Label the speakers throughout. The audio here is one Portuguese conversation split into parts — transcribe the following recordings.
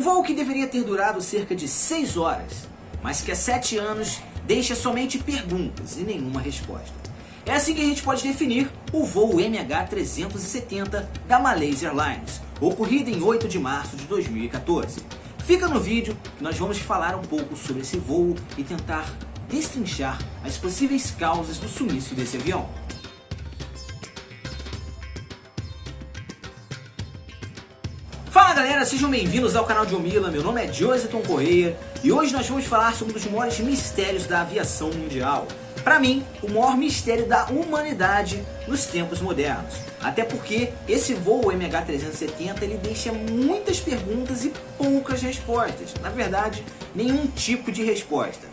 Speaker 1: voo que deveria ter durado cerca de 6 horas, mas que há 7 anos deixa somente perguntas e nenhuma resposta. É assim que a gente pode definir o voo MH370 da Malaysia Airlines, ocorrido em 8 de março de 2014. Fica no vídeo que nós vamos falar um pouco sobre esse voo e tentar destrinchar as possíveis causas do sumiço desse avião. Fala galera, sejam bem-vindos ao canal de Omila, meu nome é Joseton Correia e hoje nós vamos falar sobre um dos maiores mistérios da aviação mundial. Para mim, o maior mistério da humanidade nos tempos modernos. Até porque esse voo MH370 ele deixa muitas perguntas e poucas respostas. Na verdade, nenhum tipo de resposta.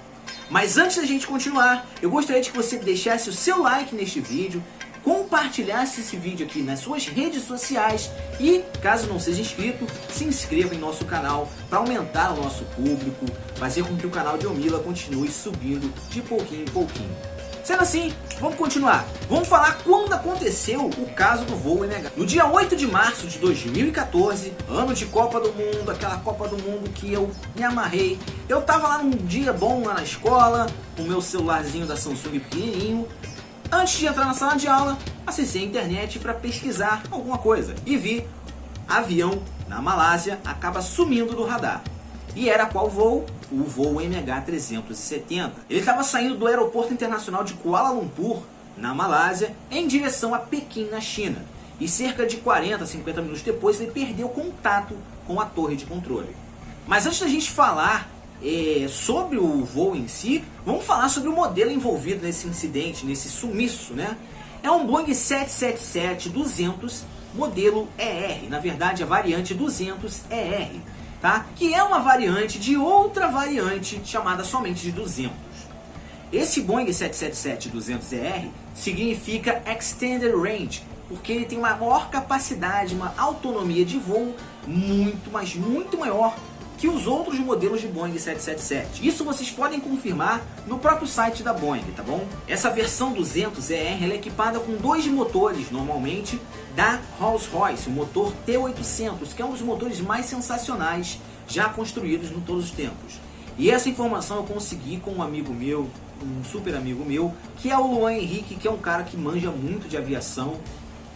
Speaker 1: Mas antes da gente continuar, eu gostaria de que você deixasse o seu like neste vídeo, compartilhasse esse vídeo aqui nas suas redes sociais e, caso não seja inscrito, se inscreva em nosso canal para aumentar o nosso público, fazer com que o canal de Omila continue subindo de pouquinho em pouquinho. Sendo assim, vamos continuar. Vamos falar quando aconteceu o caso do voo MH. No dia 8 de março de 2014, ano de Copa do Mundo, aquela Copa do Mundo que eu me amarrei. Eu tava lá num dia bom lá na escola, com o meu celularzinho da Samsung pequenininho. Antes de entrar na sala de aula, acessei a internet para pesquisar alguma coisa e vi avião na Malásia acaba sumindo do radar. E era qual voo? O voo MH370. Ele estava saindo do aeroporto internacional de Kuala Lumpur, na Malásia, em direção a Pequim, na China. E cerca de 40, 50 minutos depois ele perdeu contato com a torre de controle. Mas antes da gente falar sobre o voo em si, vamos falar sobre o modelo envolvido nesse incidente, nesse sumiço, né? É um Boeing 777-200 modelo ER, na verdade a variante 200ER, tá? Que é uma variante de outra variante chamada somente de 200. Esse Boeing 777-200ER significa Extended Range, porque ele tem uma maior capacidade, uma autonomia de voo muito, mas muito maior que os outros modelos de Boeing 777. Isso vocês podem confirmar no próprio site da Boeing, tá bom? Essa versão 200ER ela é equipada com 2 motores, normalmente, da Rolls-Royce, o motor T800, que é um dos motores mais sensacionais já construídos em todos os tempos. E essa informação eu consegui com um amigo meu, um super amigo meu, que é o Luan Henrique, que é um cara que manja muito de aviação.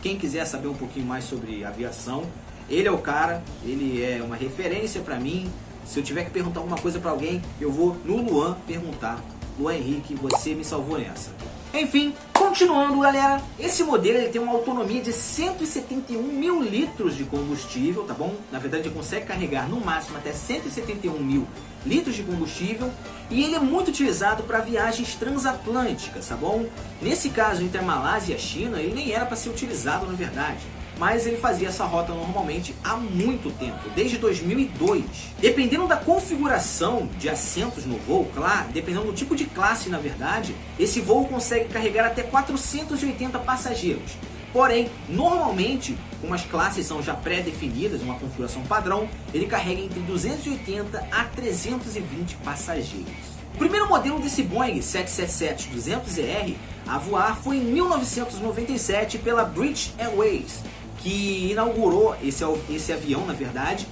Speaker 1: Quem quiser saber um pouquinho mais sobre aviação, ele é o cara, ele é uma referência para mim. Se eu tiver que perguntar alguma coisa para alguém, eu vou no Luan perguntar. Luan Henrique, você me salvou nessa. Enfim, continuando galera, esse modelo ele tem uma autonomia de 171 mil litros de combustível, tá bom? Na verdade ele consegue carregar no máximo até 171 mil litros de combustível e ele é muito utilizado para viagens transatlânticas, tá bom? Nesse caso entre a Malásia e a China, ele nem era para ser utilizado na verdade, mas ele fazia essa rota normalmente há muito tempo, desde 2002. Dependendo da configuração de assentos no voo, claro, dependendo do tipo de classe na verdade, esse voo consegue carregar até 480 passageiros. Porém, normalmente, como as classes são já pré-definidas, uma configuração padrão, ele carrega entre 280 a 320 passageiros. O primeiro modelo desse Boeing 777-200ER a voar foi em 1997 pela British Airways, que inaugurou esse avião, na verdade,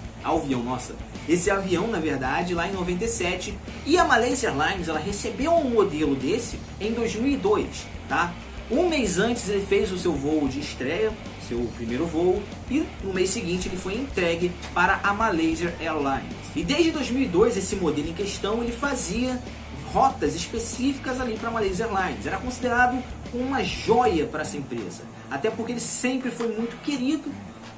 Speaker 1: lá em 97, e a Malaysia Airlines ela recebeu um modelo desse em 2002, tá? Um mês antes ele fez o seu voo de estreia, seu primeiro voo, e no mês seguinte ele foi entregue para a Malaysia Airlines. E desde 2002 esse modelo em questão ele fazia rotas específicas ali para a Malaysia Airlines. Era considerado uma joia para essa empresa, até porque ele sempre foi muito querido,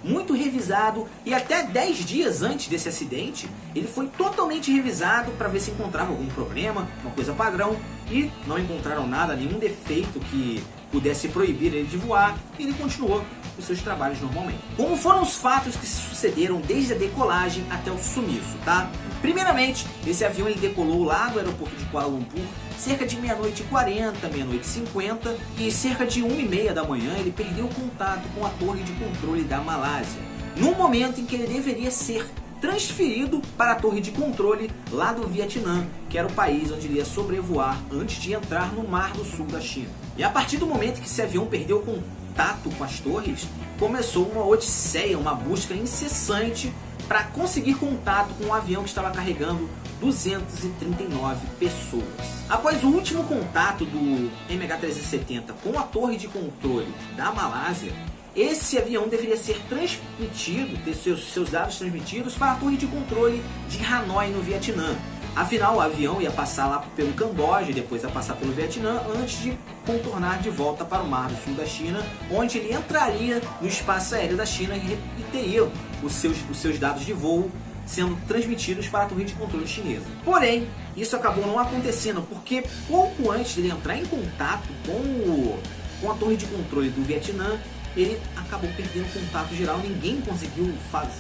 Speaker 1: muito revisado, e até 10 dias antes desse acidente ele foi totalmente revisado para ver se encontrava algum problema, uma coisa padrão, e não encontraram nada, nenhum defeito que pudesse proibir ele de voar, e ele continuou os seus trabalhos normalmente. Como foram os fatos que se sucederam desde a decolagem até o sumiço, tá? Primeiramente, esse avião ele decolou lá do aeroporto de Kuala Lumpur cerca de 00:40, 00:50 e cerca de 1:30 da manhã ele perdeu contato com a torre de controle da Malásia, no momento em que ele deveria ser transferido para a torre de controle lá do Vietnã, que era o país onde ele ia sobrevoar antes de entrar no Mar do Sul da China. E a partir do momento que esse avião perdeu contato com as torres, começou uma odisseia, uma busca incessante para conseguir contato com o avião que estava carregando 239 pessoas. Após o último contato do MH370 com a torre de controle da Malásia, esse avião deveria ser transmitido, ter seus dados transmitidos para a torre de controle de Hanoi, no Vietnã. Afinal, o avião ia passar lá pelo Camboja e depois ia passar pelo Vietnã antes de contornar de volta para o Mar do Sul da China, onde ele entraria no espaço aéreo da China e teria os seus dados de voo sendo transmitidos para a torre de controle chinesa. Porém, isso acabou não acontecendo porque pouco antes de ele entrar em contato com a torre de controle do Vietnã, ele acabou perdendo contato geral, ninguém conseguiu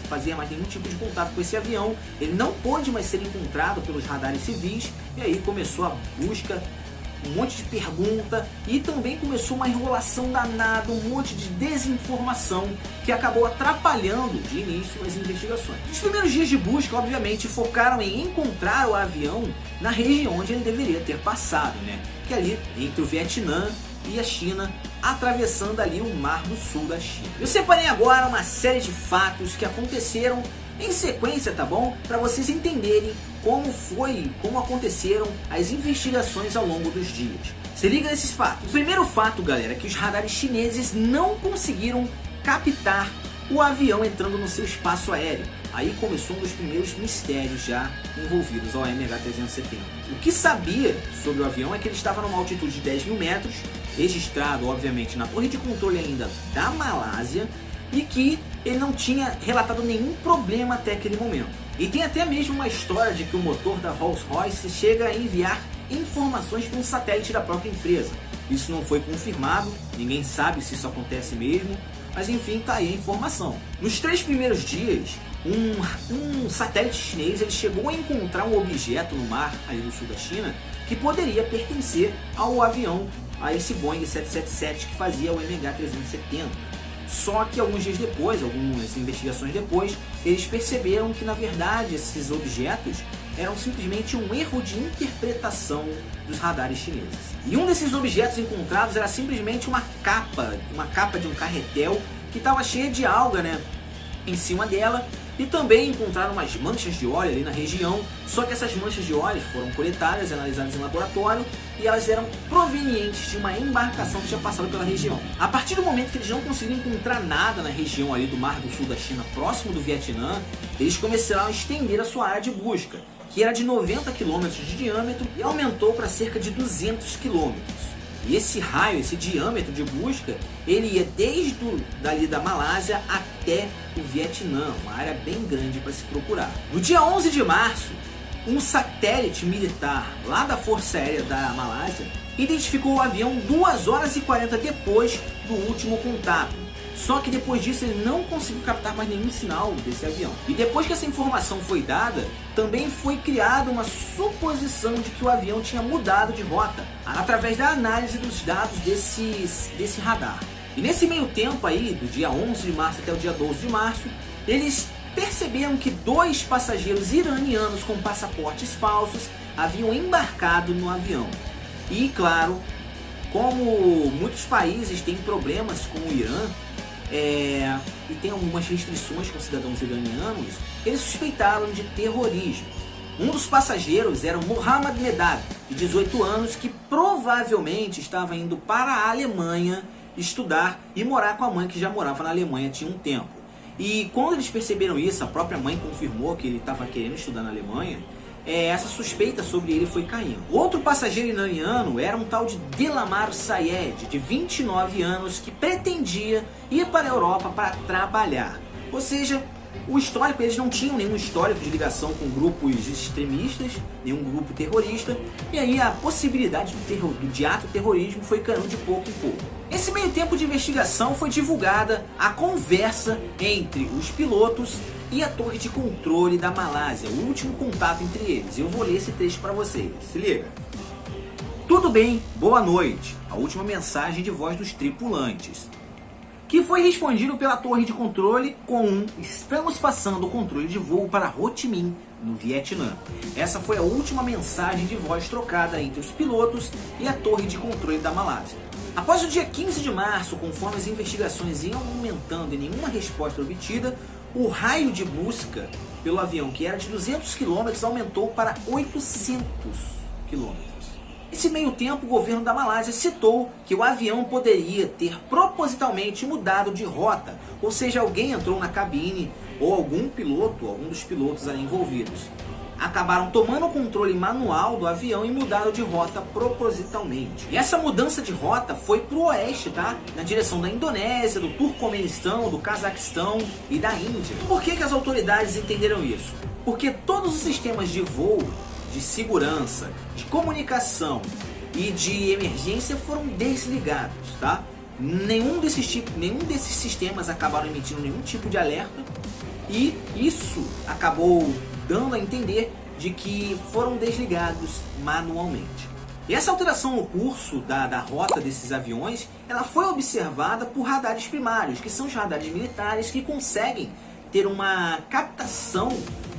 Speaker 1: fazer mais nenhum tipo de contato com esse avião, ele não pôde mais ser encontrado pelos radares civis, e aí começou a busca, um monte de pergunta, e também começou uma enrolação danada, um monte de desinformação, que acabou atrapalhando de início as investigações. Os primeiros dias de busca, obviamente, focaram em encontrar o avião na região onde ele deveria ter passado, né? Que é ali entre o Vietnã e a China, atravessando ali o Mar do Sul da China. Eu separei agora uma série de fatos que aconteceram em sequência, tá bom? Para vocês entenderem como aconteceram as investigações ao longo dos dias. Se liga nesses fatos. O primeiro fato, galera, é que os radares chineses não conseguiram captar o avião entrando no seu espaço aéreo. Aí começou um dos primeiros mistérios já envolvidos ao MH370. O que sabia sobre o avião é que ele estava numa altitude de 10 mil metros, registrado obviamente na torre de controle ainda da Malásia, e que ele não tinha relatado nenhum problema até aquele momento. E tem até mesmo uma história de que o motor da Rolls-Royce chega a enviar informações para um satélite da própria empresa. Isso não foi confirmado, ninguém sabe se isso acontece mesmo, mas enfim, tá aí a informação. Nos 3 primeiros dias, um satélite chinês ele chegou a encontrar um objeto no mar ali no sul da China que poderia pertencer ao avião, a esse Boeing 777 que fazia o MH370. Só que alguns dias depois, algumas investigações depois, eles perceberam que na verdade esses objetos eram simplesmente um erro de interpretação dos radares chineses. E um desses objetos encontrados era simplesmente uma capa de um carretel que estava cheia de alga, né, em cima dela. E também encontraram umas manchas de óleo ali na região, só que essas manchas de óleo foram coletadas e analisadas em laboratório e elas eram provenientes de uma embarcação que tinha passado pela região. A partir do momento que eles não conseguiram encontrar nada na região ali do Mar do Sul da China, próximo do Vietnã, eles começaram a estender a sua área de busca, que era de 90 km de diâmetro e aumentou para cerca de 200 km. E esse raio, esse diâmetro de busca, ele ia desde dali da Malásia até o Vietnã, uma área bem grande para se procurar. No dia 11 de março, um satélite militar lá da Força Aérea da Malásia identificou o avião 2 horas e 40 depois do último contato. Só que depois disso ele não conseguiu captar mais nenhum sinal desse avião. E depois que essa informação foi dada, também foi criada uma suposição de que o avião tinha mudado de rota através da análise dos dados desse radar. E nesse meio tempo aí, do dia 11 de março até o dia 12 de março, eles perceberam que 2 passageiros iranianos com passaportes falsos haviam embarcado no avião. E claro, como muitos países têm problemas com o Irã, e tem algumas restrições com cidadãos iranianos, eles suspeitaram de terrorismo. Um dos passageiros era o Mohammad Medad, de 18 anos, que provavelmente estava indo para a Alemanha estudar e morar com a mãe que já morava na Alemanha tinha um tempo. E quando eles perceberam isso, a própria mãe confirmou que ele estava querendo estudar na Alemanha, essa suspeita sobre ele foi caindo. Outro passageiro iraniano era um tal de Delamar Sayed, de 29 anos, que pretendia ir para a Europa para trabalhar. Ou seja, o histórico, eles não tinham nenhum histórico de ligação com grupos extremistas, nenhum grupo terrorista, e aí a possibilidade de ato terrorismo foi caindo de pouco em pouco. Nesse meio tempo de investigação foi divulgada a conversa entre os pilotos e a torre de controle da Malásia, o último contato entre eles. Eu vou ler esse trecho para vocês, se liga. Tudo bem, boa noite. A última mensagem de voz dos tripulantes, que foi respondido pela torre de controle com estamos passando o controle de voo para Ho Chi Minh, no Vietnã. Essa foi a última mensagem de voz trocada entre os pilotos e a torre de controle da Malásia. Após o dia 15 de março, conforme as investigações iam aumentando e nenhuma resposta obtida, o raio de busca pelo avião, que era de 200 km, aumentou para 800 km. Nesse meio tempo, o governo da Malásia citou que o avião poderia ter propositalmente mudado de rota, ou seja, alguém entrou na cabine ou algum dos pilotos ali envolvidos acabaram tomando o controle manual do avião e mudaram de rota propositalmente. E essa mudança de rota foi para o oeste, tá? Na direção da Indonésia, do Turcomenistão, do Cazaquistão e da Índia. Por que as autoridades entenderam isso? Porque todos os sistemas de voo, de segurança, de comunicação e de emergência foram desligados, tá? Nenhum desses sistemas acabaram emitindo nenhum tipo de alerta e isso acabou dando a entender de que foram desligados manualmente. E essa alteração no curso da rota desses aviões, ela foi observada por radares primários, que são os radares militares que conseguem ter uma captação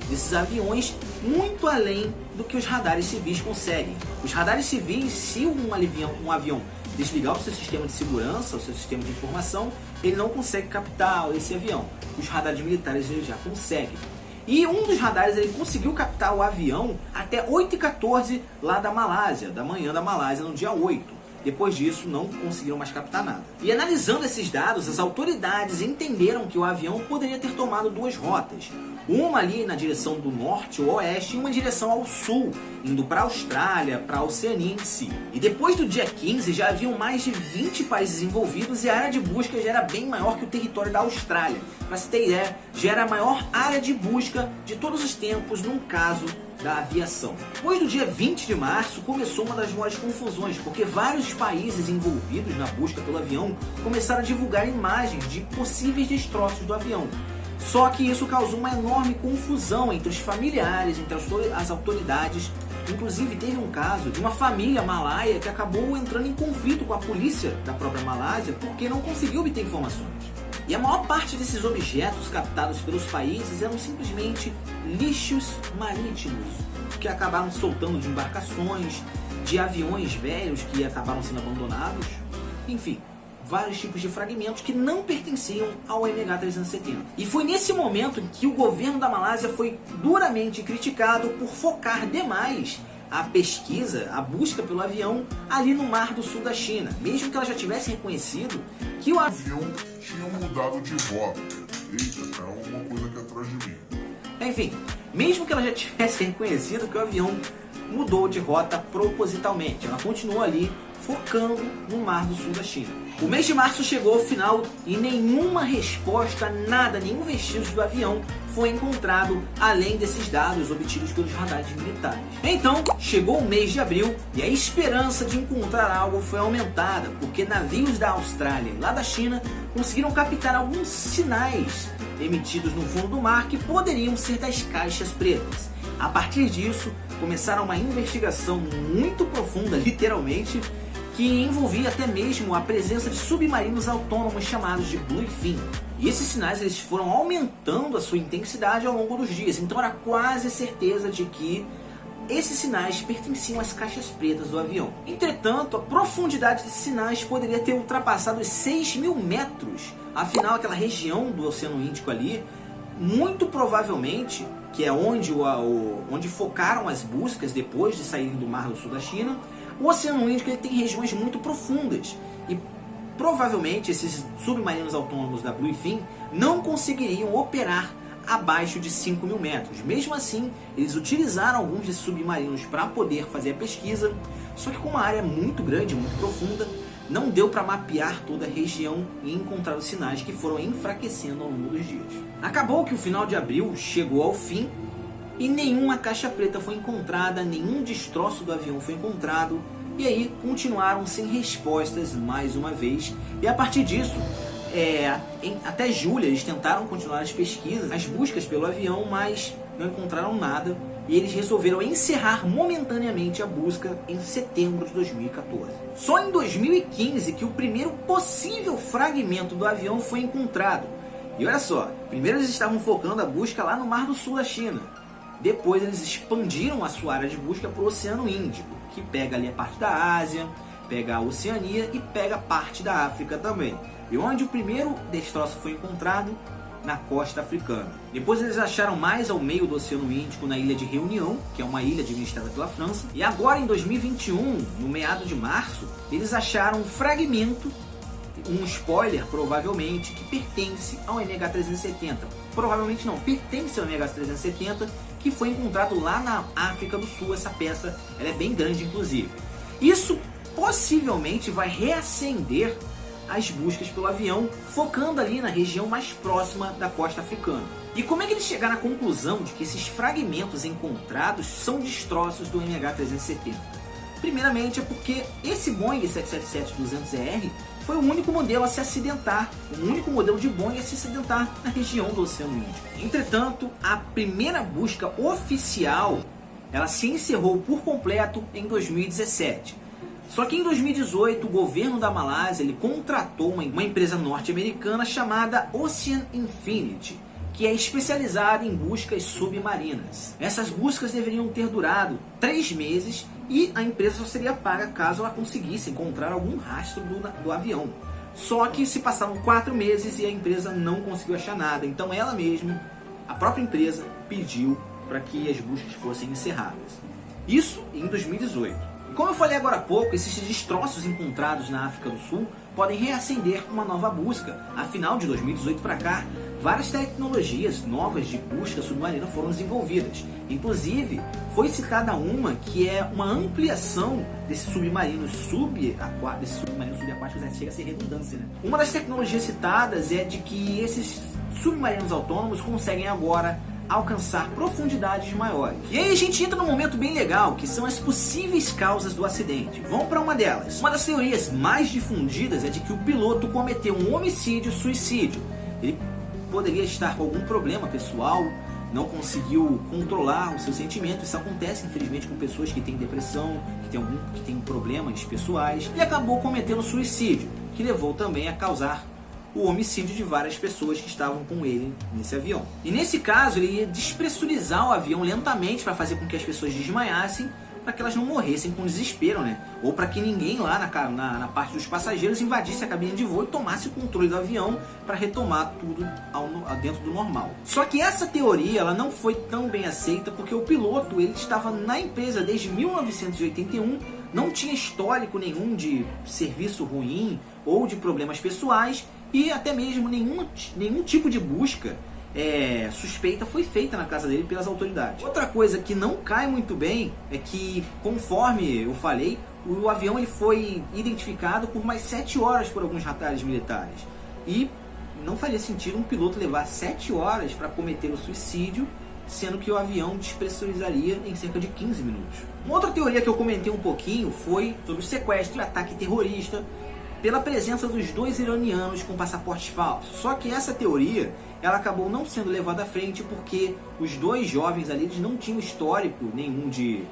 Speaker 1: desses aviões muito além do que os radares civis conseguem. Os radares civis, se um avião desligar o seu sistema de segurança, o seu sistema de informação, ele não consegue captar esse avião. Os radares militares ele já conseguem. E um dos radares ele conseguiu captar o avião até 8h14 lá da Malásia, da manhã da Malásia, no dia 8. Depois disso, não conseguiram mais captar nada. E analisando esses dados, as autoridades entenderam que o avião poderia ter tomado duas rotas. Uma ali na direção do norte ou oeste e uma em direção ao sul, indo para a Austrália, para a Oceania em si. E depois do dia 15, já haviam mais de 20 países envolvidos e a área de busca já era bem maior que o território da Austrália. Para se ter ideia, já era a maior área de busca de todos os tempos num caso da aviação. Depois do dia 20 de março, começou uma das maiores confusões, porque vários países envolvidos na busca pelo avião começaram a divulgar imagens de possíveis destroços do avião. Só que isso causou uma enorme confusão entre os familiares, entre as autoridades. Inclusive teve um caso de uma família malaia que acabou entrando em conflito com a polícia da própria Malásia porque não conseguiu obter informações. E a maior parte desses objetos captados pelos países eram simplesmente lixos marítimos, que acabaram soltando de embarcações, de aviões velhos que acabaram sendo abandonados, enfim, vários tipos de fragmentos que não pertenciam ao MH370. E foi nesse momento em que o governo da Malásia foi duramente criticado por focar demais a pesquisa, a busca pelo avião ali no Mar do Sul da China, mesmo que ela já tivesse reconhecido que o avião
Speaker 2: tinha mudado de rota. Eita, é alguma coisa aqui atrás de mim.
Speaker 1: Enfim, mesmo que ela já tivesse reconhecido que o avião mudou de rota propositalmente, ela continuou ali focando no Mar do Sul da China. O mês de março chegou ao final e nenhuma resposta, nada, nenhum vestígio do avião foi encontrado além desses dados obtidos pelos radares militares. Então, chegou o mês de abril e a esperança de encontrar algo foi aumentada, porque navios da Austrália e lá da China conseguiram captar alguns sinais emitidos no fundo do mar que poderiam ser das caixas pretas. A partir disso, começaram uma investigação muito profunda, literalmente, que envolvia até mesmo a presença de submarinos autônomos chamados de Bluefin. E esses sinais eles foram aumentando a sua intensidade ao longo dos dias, então era quase certeza de que esses sinais pertenciam às caixas pretas do avião. Entretanto, a profundidade desses sinais poderia ter ultrapassado os 6.000 metros. Afinal, aquela região do Oceano Índico ali, muito provavelmente, que é onde focaram as buscas depois de saírem do Mar do Sul da China, o Oceano Índico ele tem regiões muito profundas e provavelmente esses submarinos autônomos da Bluefin não conseguiriam operar abaixo de 5.000 metros. Mesmo assim, eles utilizaram alguns desses submarinos para poder fazer a pesquisa, só que com uma área muito grande, muito profunda, não deu para mapear toda a região e encontrar os sinais que foram enfraquecendo ao longo dos dias. Acabou que o final de abril chegou ao fim e nenhuma caixa preta foi encontrada, nenhum destroço do avião foi encontrado, e aí continuaram sem respostas mais uma vez. E a partir disso, até julho eles tentaram continuar as pesquisas, as buscas pelo avião, mas não encontraram nada, e eles resolveram encerrar momentaneamente a busca em setembro de 2014. Só em 2015 que o primeiro possível fragmento do avião foi encontrado. E olha só, primeiro eles estavam focando a busca lá no Mar do Sul da China. Depois eles expandiram a sua área de busca para o Oceano Índico, que pega ali a parte da Ásia, pega a Oceania e pega parte da África também. E onde o primeiro destroço foi encontrado, na costa africana. Depois eles acharam mais ao meio do Oceano Índico, na ilha de Reunião, que é uma ilha administrada pela França. E agora em 2021, no meado de março, eles acharam um fragmento, um spoiler provavelmente, que pertence ao MH370. Provavelmente não, pertence ao MH370, que foi encontrado lá na África do Sul. Essa peça ela é bem grande, inclusive. Isso possivelmente vai reacender as buscas pelo avião, focando ali na região mais próxima da costa africana. E como é que eles chegaram à conclusão de que esses fragmentos encontrados são destroços do MH370? Primeiramente é porque esse Boeing 777-200ER foi o único modelo a se acidentar, o único modelo de Boeing a se acidentar na região do Oceano Índico. Entretanto, a primeira busca oficial, ela se encerrou por completo em 2017. Só que em 2018, o governo da Malásia ele contratou uma empresa norte-americana chamada Ocean Infinity, que é especializada em buscas submarinas. Essas buscas deveriam ter durado 3 meses e a empresa só seria paga caso ela conseguisse encontrar algum rastro do avião. Só que se passaram 4 meses e a empresa não conseguiu achar nada. Então ela mesma, a própria empresa, pediu para que as buscas fossem encerradas. Isso em 2018. Como eu falei agora há pouco, esses destroços encontrados na África do Sul podem reacender uma nova busca. Afinal, de 2018 para cá, várias tecnologias novas de busca submarina foram desenvolvidas. Inclusive, foi citada uma que é uma ampliação desses submarinos subaquáticos, chega a ser redundância, né? Uma das tecnologias citadas é de que esses submarinos autônomos conseguem agora alcançar profundidades maiores. E aí a gente entra num momento bem legal, que são as possíveis causas do acidente. Vamos para uma delas. Uma das teorias mais difundidas é de que o piloto cometeu um homicídio-suicídio. Ele poderia estar com algum problema pessoal, não conseguiu controlar os seus sentimentos. Isso acontece, infelizmente, com pessoas que têm depressão, que têm problemas pessoais, e acabou cometendo suicídio, que levou também a causar o homicídio de várias pessoas que estavam com ele nesse avião. E nesse caso, ele ia despressurizar o avião lentamente para fazer com que as pessoas desmaiassem, para que elas não morressem com desespero, né? Ou para que ninguém lá na parte dos passageiros invadisse a cabine de voo e tomasse o controle do avião para retomar tudo dentro do normal. Só que essa teoria ela não foi tão bem aceita porque o piloto ele estava na empresa desde 1981, não tinha histórico nenhum de serviço ruim ou de problemas pessoais, e até mesmo nenhum tipo de busca suspeita foi feita na casa dele pelas autoridades. Outra coisa que não cai muito bem é que, conforme eu falei, o avião ele foi identificado por mais 7 horas por alguns radares militares. E não faria sentido um piloto levar 7 horas para cometer o suicídio, sendo que o avião despressurizaria em cerca de 15 minutos. Uma outra teoria que eu comentei um pouquinho foi sobre o sequestro e ataque terrorista pela presença dos 2 iranianos com passaportes falsos. Só que essa teoria ela acabou não sendo levada à frente porque os 2 jovens ali eles não tinham histórico nenhum de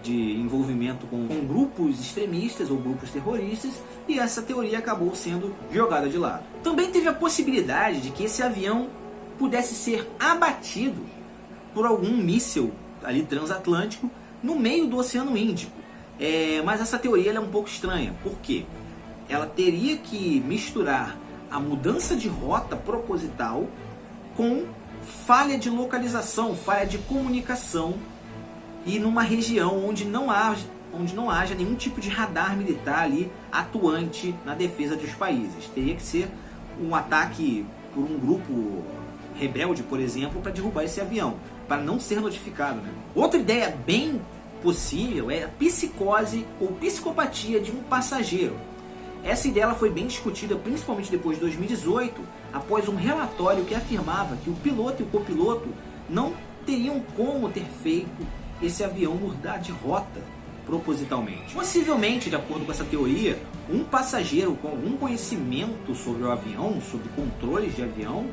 Speaker 1: envolvimento com grupos extremistas ou grupos terroristas, e essa teoria acabou sendo jogada de lado. Também teve a possibilidade de que esse avião pudesse ser abatido por algum míssil ali transatlântico no meio do Oceano Índico. Mas essa teoria ela é um pouco estranha. Por quê? Ela teria que misturar a mudança de rota proposital com falha de localização, falha de comunicação, e numa região onde não haja nenhum tipo de radar militar ali atuante na defesa dos países. Teria que ser um ataque por um grupo rebelde, por exemplo, para derrubar esse avião, para não ser notificado, né? Outra ideia bem possível é a psicose ou psicopatia de um passageiro. Essa ideia ela foi bem discutida principalmente depois de 2018, após um relatório que afirmava que o piloto e o copiloto não teriam como ter feito esse avião mudar de rota propositalmente. Possivelmente, de acordo com essa teoria, um passageiro com algum conhecimento sobre o avião, sobre controles de avião,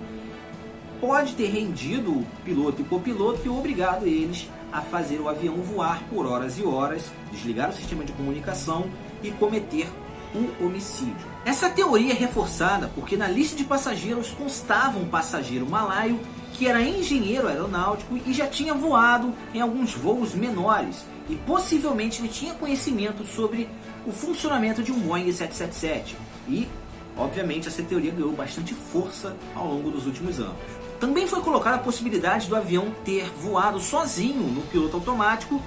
Speaker 1: pode ter rendido o piloto e o copiloto e obrigado eles a fazer o avião voar por horas e horas, desligar o sistema de comunicação e cometer um homicídio. Essa teoria é reforçada porque na lista de passageiros constava um passageiro malaio que era engenheiro aeronáutico e já tinha voado em alguns voos menores, e possivelmente ele tinha conhecimento sobre o funcionamento de um Boeing 777. E, obviamente, essa teoria ganhou bastante força ao longo dos últimos anos. Também foi colocada a possibilidade do avião ter voado sozinho no piloto automático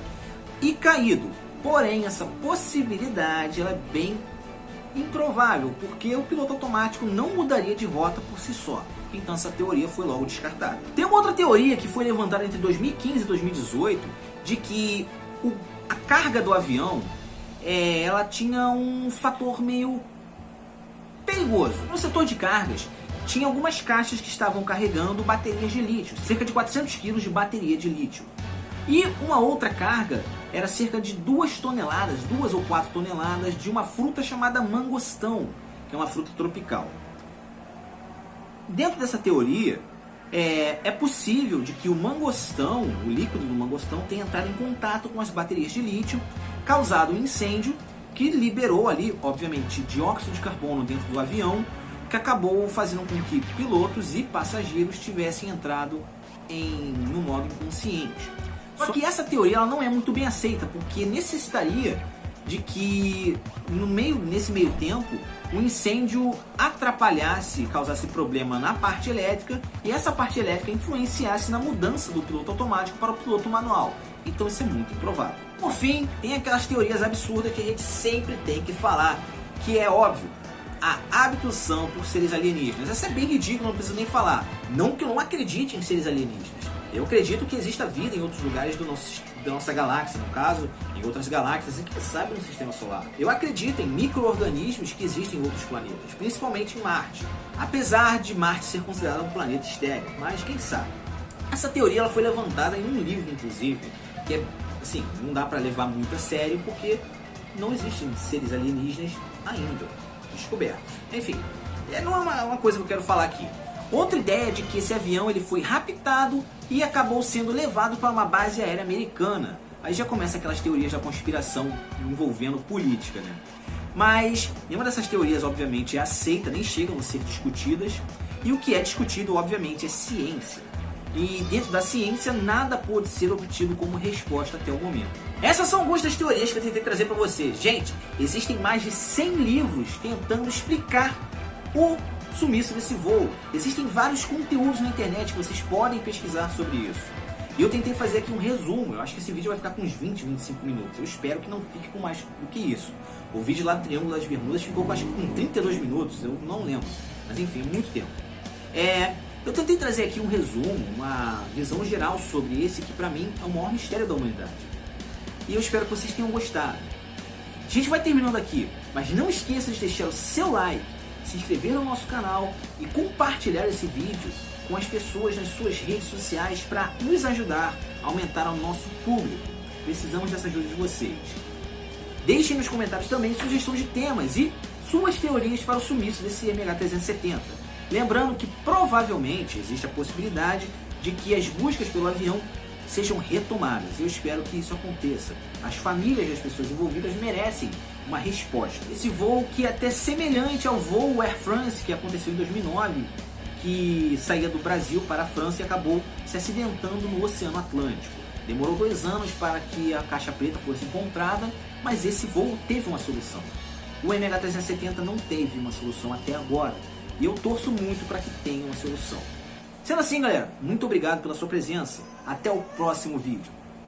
Speaker 1: e caído. Porém, essa possibilidade ela é bem improvável, porque o piloto automático não mudaria de rota por si só. Então essa teoria foi logo descartada. Tem uma outra teoria que foi levantada entre 2015 e 2018, de que a carga do avião ela tinha um fator meio perigoso. No setor de cargas, tinha algumas caixas que estavam carregando baterias de lítio, cerca de 400 kg de bateria de lítio. E uma outra carga era cerca de 2 toneladas, 2 ou 4 toneladas de uma fruta chamada mangostão, que é uma fruta tropical. Dentro dessa teoria, é possível de que o mangostão, o líquido do mangostão, tenha entrado em contato com as baterias de lítio, causado um incêndio que liberou ali, obviamente, dióxido de carbono dentro do avião, que acabou fazendo com que pilotos e passageiros tivessem entrado no modo inconsciente. Só que essa teoria ela não é muito bem aceita, porque necessitaria de que nesse meio tempo o incêndio atrapalhasse, causasse problema na parte elétrica e essa parte elétrica influenciasse na mudança do piloto automático para o piloto manual. Então isso é muito improvável. Por fim, tem aquelas teorias absurdas que a gente sempre tem que falar, que é óbvio, a abdução por seres alienígenas. Essa é bem ridícula, não preciso nem falar. Não que eu não acredite em seres alienígenas. Eu acredito que exista vida em outros lugares da nossa galáxia, no caso, em outras galáxias e quem sabe no sistema solar. Eu acredito em micro-organismos que existem em outros planetas, principalmente em Marte. Apesar de Marte ser considerado um planeta estéril, mas quem sabe. Essa teoria ela foi levantada em um livro, inclusive, que é, assim, não dá para levar muito a sério porque não existem seres alienígenas ainda descobertos. Enfim, não é uma coisa que eu quero falar aqui. Outra ideia é de que esse avião ele foi raptado e acabou sendo levado para uma base aérea americana. Aí já começa aquelas teorias da conspiração envolvendo política, né? Mas nenhuma dessas teorias, obviamente, é aceita, nem chegam a ser discutidas. E o que é discutido, obviamente, é ciência. E dentro da ciência, nada pode ser obtido como resposta até o momento. Essas são algumas das teorias que eu tentei trazer para vocês. Gente, existem mais de 100 livros tentando explicar o sumiço desse voo. Existem vários conteúdos na internet que vocês podem pesquisar sobre isso. E eu tentei fazer aqui um resumo. Eu acho que esse vídeo vai ficar com uns 20, 25 minutos. Eu espero que não fique com mais do que isso. O vídeo lá do Triângulo das Bermudas ficou acho que com 32 minutos. Eu não lembro. Mas enfim, muito tempo. Eu tentei trazer aqui um resumo, uma visão geral sobre esse que pra mim é o maior mistério da humanidade. E eu espero que vocês tenham gostado. A gente vai terminando aqui, mas não esqueça de deixar o seu like, se inscrever no nosso canal e compartilhar esse vídeo com as pessoas nas suas redes sociais para nos ajudar a aumentar o nosso público. Precisamos dessa ajuda de vocês. Deixem nos comentários também sugestões de temas e suas teorias para o sumiço desse MH370. Lembrando que provavelmente existe a possibilidade de que as buscas pelo avião sejam retomadas. Eu espero que isso aconteça. As famílias das pessoas envolvidas merecem uma resposta. Esse voo que é até semelhante ao voo Air France que aconteceu em 2009, que saía do Brasil para a França e acabou se acidentando no Oceano Atlântico. Demorou 2 anos para que a caixa preta fosse encontrada, mas esse voo teve uma solução. O MH370 não teve uma solução até agora, e eu torço muito para que tenha uma solução. Sendo assim, galera, muito obrigado pela sua presença. Até o próximo vídeo.